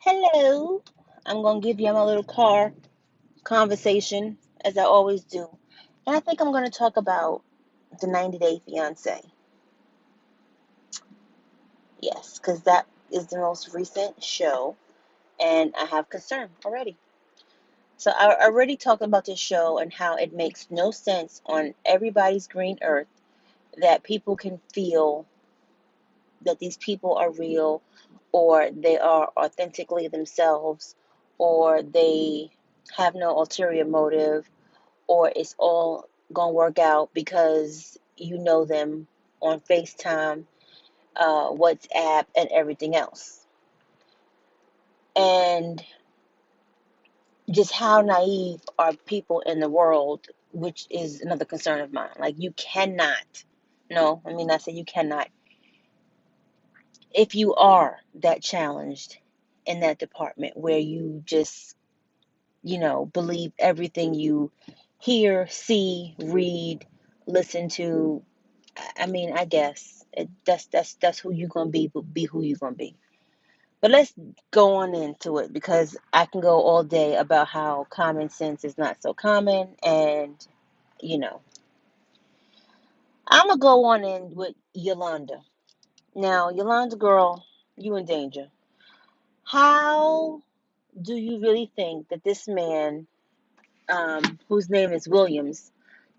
Hello. I'm going to give you my little car conversation, as I always do. And I think I'm going to talk about the 90-Day Fiancé. Yes, because that is the most recent show, and I have concern already. So I already talked about this show and how it makes no sense on everybody's green earth that people can feel that these people are real or they are authentically themselves or they have no ulterior motive or it's all gonna work out because you know them on FaceTime, WhatsApp, and everything else. And just how naive are people in the world, which is another concern of mine. Like, you cannot, no, I mean, I say you cannot, if you are that challenged in that department where you just, believe everything you hear, see, read, listen to. I mean, I guess that's who you're gonna be, but be who you're gonna be. But let's go on into it because I can go all day about how common sense is not so common, and you know, I'm gonna go on in with Yolanda. Now, Yolanda, girl, you in danger. How do you really think that this man, whose name is Williams,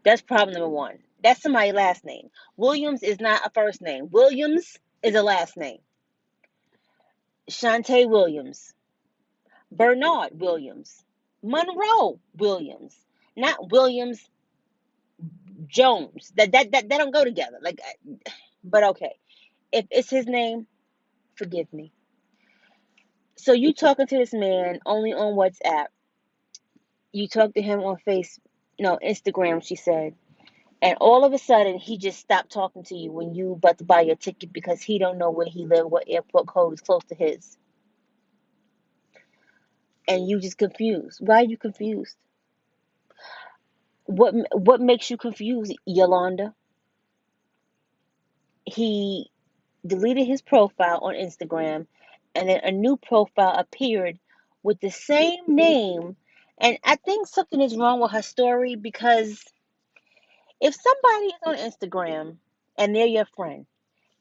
that's problem number one. That's somebody's last name. Williams is not a first name. Williams is a last name. Shantae Williams, Bernard Williams, Monroe Williams, not Williams Jones. That don't go together. But okay, if it's his name, forgive me. So you talking to this man only on WhatsApp? You talk to him on no, Instagram. She said, and all of a sudden he just stopped talking to you when you about to buy your ticket because he don't know where he live, what airport code is close to his, and you just confused. Why are you confused? What makes you confused, Yolanda? He deleted his profile on Instagram, and then a new profile appeared with the same name. And I think something is wrong with her story because if somebody is on Instagram and they're your friend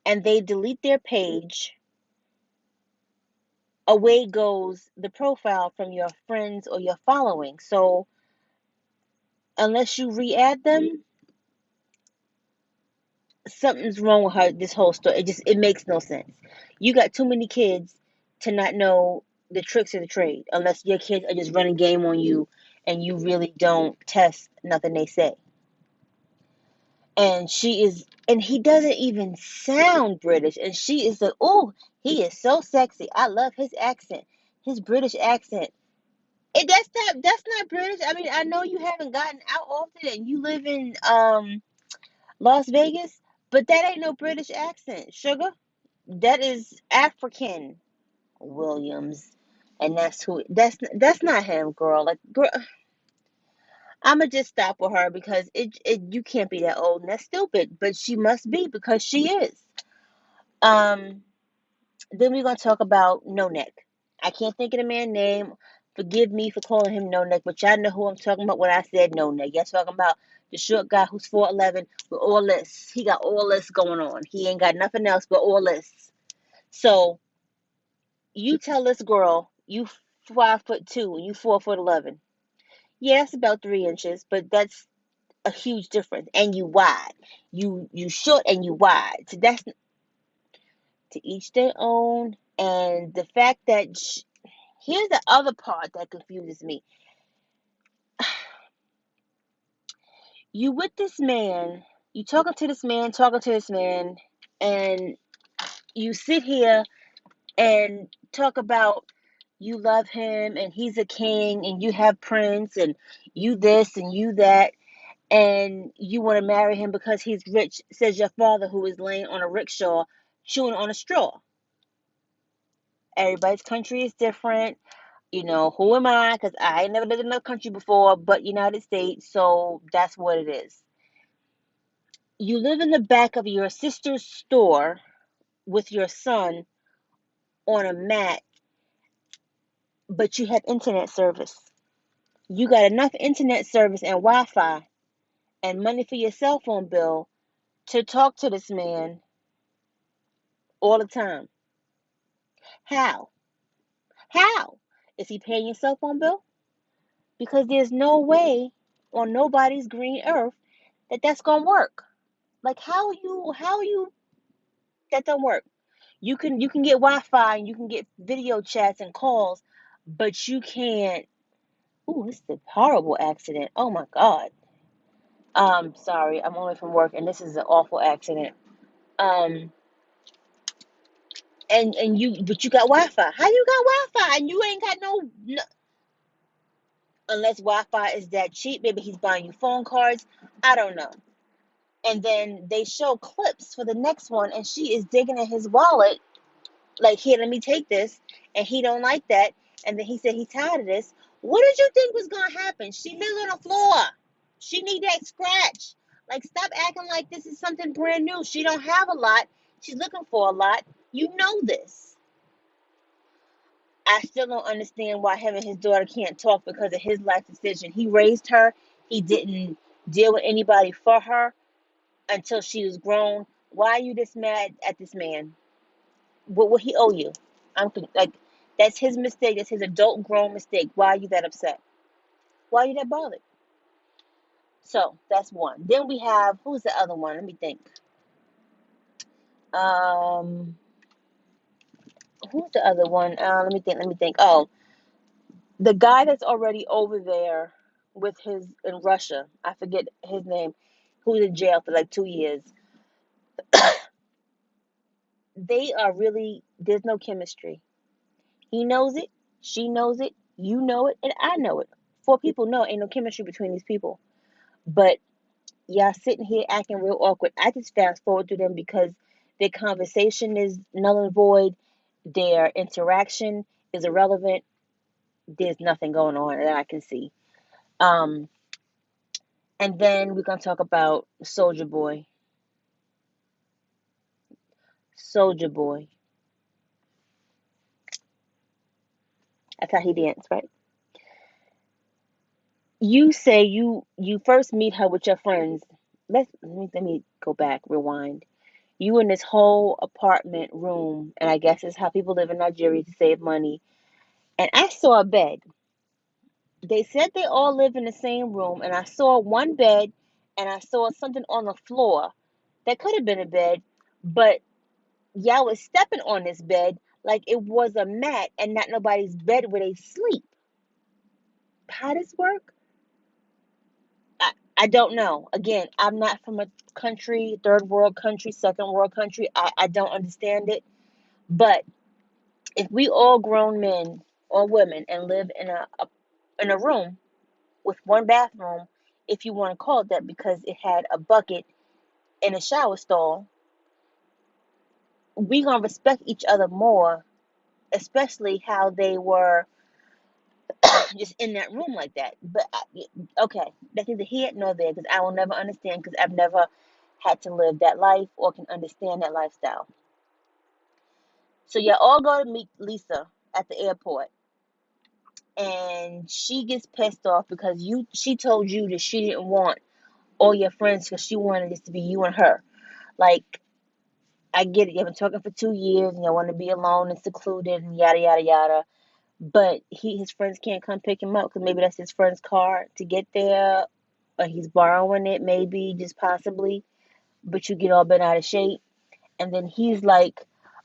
and they delete their page, away goes the profile from your friends or your following. So unless you re-add them, something's wrong with her. This whole story, it makes no sense. You got too many kids to not know the tricks of the trade unless your kids are just running game on you and you really don't test nothing they say. And he doesn't even sound British, and she is like, oh, he is so sexy, I love his accent, his British accent. That's not British. I mean, I know you haven't gotten out often and you live in Las Vegas, but that ain't no British accent, sugar. That is African Williams, and that's not him, girl. Like, girl, I'ma just stop with her because it you can't be that old, and that's stupid. But she must be because she is. Um, then we're gonna talk about No Neck. I can't think of the man's name. Forgive me for calling him No Neck, but y'all know who I'm talking about when I said No Neck. Y'all talking about the short guy who's 4'11" with all this. He got all this going on. He ain't got nothing else but all this. So you tell this girl you 5'2" and you 4'11". Yeah, it's about 3 inches, but that's a huge difference. And you wide. You short and you wide. So that's to each their own. And the fact that here's the other part that confuses me. You with this man, you talking to this man, and you sit here and talk about you love him and he's a king and you have prince and you this and you that and you want to marry him because he's rich, says your father who is laying on a rickshaw chewing on a straw. Everybody's country is different. Who am I? Because I ain't never lived in another country before but United States, so that's what it is. You live in the back of your sister's store with your son on a mat but you have internet service. You got enough internet service and Wi-Fi and money for your cell phone bill to talk to this man all the time. How? How? Is he paying your cell phone bill? Because there's no way on nobody's green earth that that's gonna work. Like how you that don't work. You can get Wi-Fi and you can get video chats and calls, but you can't. Ooh, this is a horrible accident. Oh my God. Sorry, I'm only from work and this is an awful accident. Um, and but you got Wi-Fi. How you got Wi-Fi and you ain't got no, unless Wi-Fi is that cheap. Maybe he's buying you phone cards. I don't know. And then they show clips for the next one, and she is digging in his wallet, like, here, let me take this, and he don't like that. And then he said he's tired of this. What did you think was gonna happen? She lives on the floor. She need that scratch. Like, stop acting like this is something brand new. She don't have a lot. She's looking for a lot. You know this. I still don't understand why him and his daughter can't talk because of his life decision. He raised her. He didn't deal with anybody for her until she was grown. Why are you this mad at this man? What will he owe you? Like, that's his mistake. That's his adult grown mistake. Why are you that upset? Why are you that bothered? So that's one. Then we have, who's the other one? Let me think. Um, who's the other one? Let me think. Let me think. Oh, the guy that's already over there with his in Russia. I forget his name. Who's in jail for like 2 years. They are really. There's no chemistry. He knows it. She knows it. You know it, and I know it. Four people know ain't no chemistry between these people. But y'all sitting here acting real awkward. I just fast forward through them because their conversation is null and void. Their interaction is irrelevant. There's nothing going on that I can see. Um, and then we're gonna talk about Soldier Boy. Soldier Boy. That's how he danced, right? You say you first meet her with your friends. Let me go back, rewind. You in this whole apartment room, and I guess it's how people live in Nigeria to save money. And I saw a bed. They said they all live in the same room, and I saw one bed, and I saw something on the floor that could have been a bed, but y'all was stepping on this bed like it was a mat and not nobody's bed where they sleep. How does work? I don't know. Again, I'm not from a country, third world country, second world country. I don't understand it. But if we all grown men or women and live in a room with one bathroom, if you want to call it that, because it had a bucket and a shower stall, we gonna respect each other more, especially how they were just in that room like that. But okay, that's neither here nor there because I will never understand because I've never had to live that life or can understand that lifestyle. So yeah, all go to meet Lisa at the airport, and she gets pissed off because she told you that she didn't want all your friends because she wanted this to be you and her. Like, I get it. You've been talking for 2 years and you want to be alone and secluded and yada yada yada. But his friends can't come pick him up because maybe that's his friend's car to get there, or he's borrowing it, maybe just possibly. But you get all bent out of shape, and then he's like,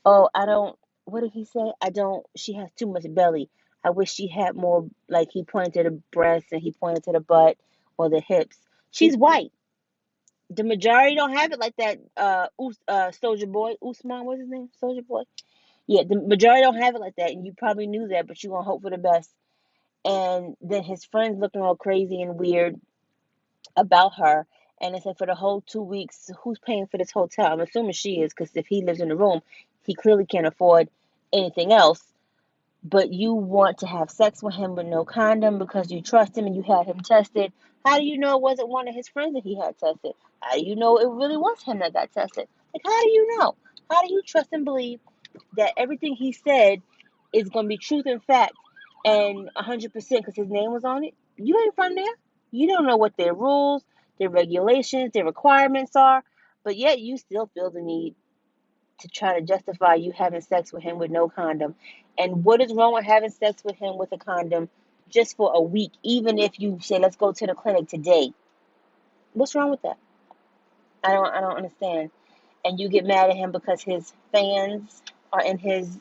"Oh, I don't." What did he say? I don't. She has too much belly. I wish she had more. Like, he pointed to the breasts and he pointed to the butt or the hips. She's white. The majority don't have it like that. Soldier Boy, Usman, what's his name? Soldier Boy. Yeah, the majority don't have it like that, and you probably knew that, but you gonna hope for the best. And then his friends looking all crazy and weird about her. And they said for the whole 2 weeks, who's paying for this hotel? I'm assuming she is, because if he lives in the room, he clearly can't afford anything else. But you want to have sex with him with no condom because you trust him and you had him tested. How do you know it wasn't one of his friends that he had tested? How do you know it really was him that got tested? Like, how do you know? How do you trust and believe that everything he said is going to be truth and fact and 100% because his name was on it. You ain't from there. You don't know what their rules, their regulations, their requirements are, but yet you still feel the need to try to justify you having sex with him with no condom. And what is wrong with having sex with him with a condom just for a week, even if you say, let's go to the clinic today? What's wrong with that? I don't understand. And you get mad at him because his fans are in his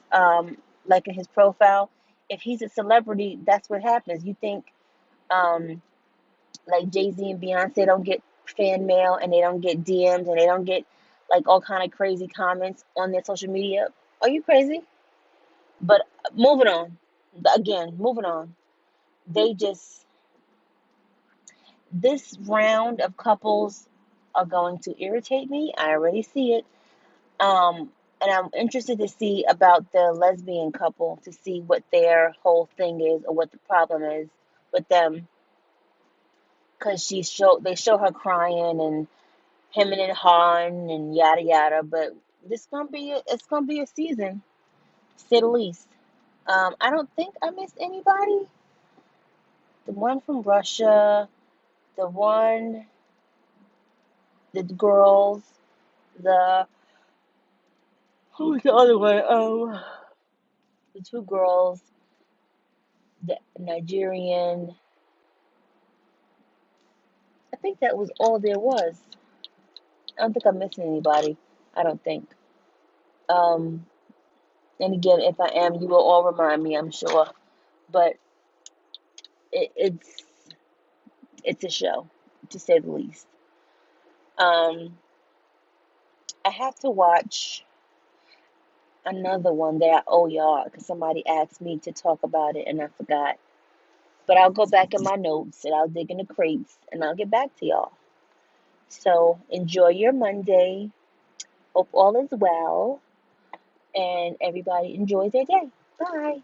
like in his profile. If he's a celebrity, that's what happens. You think um like Jay-Z and Beyonce don't get fan mail and they don't get DMs and they don't get like all kind of crazy comments on their social media? Are you crazy? But moving on. Again, moving on. They just This round of couples are going to irritate me. I already see it. And I'm interested to see about the lesbian couple to see what their whole thing is or what the problem is with them. Cause they show her crying and hemming and hawing and yada yada. But it's gonna be a season, to say the least. I don't think I missed anybody. The one from Russia, the one, the girls, the who was the other one? The two girls, the Nigerian. I think that was all there was. I don't think I'm missing anybody. I don't think. Um, and again, if I am, you will all remind me, I'm sure. But it, it's a show, to say the least. Um, I have to watch another one that I owe y'all because somebody asked me to talk about it and I forgot. But I'll go back in my notes and I'll dig in the crates and I'll get back to y'all. So enjoy your Monday. Hope all is well and everybody enjoys their day. Bye.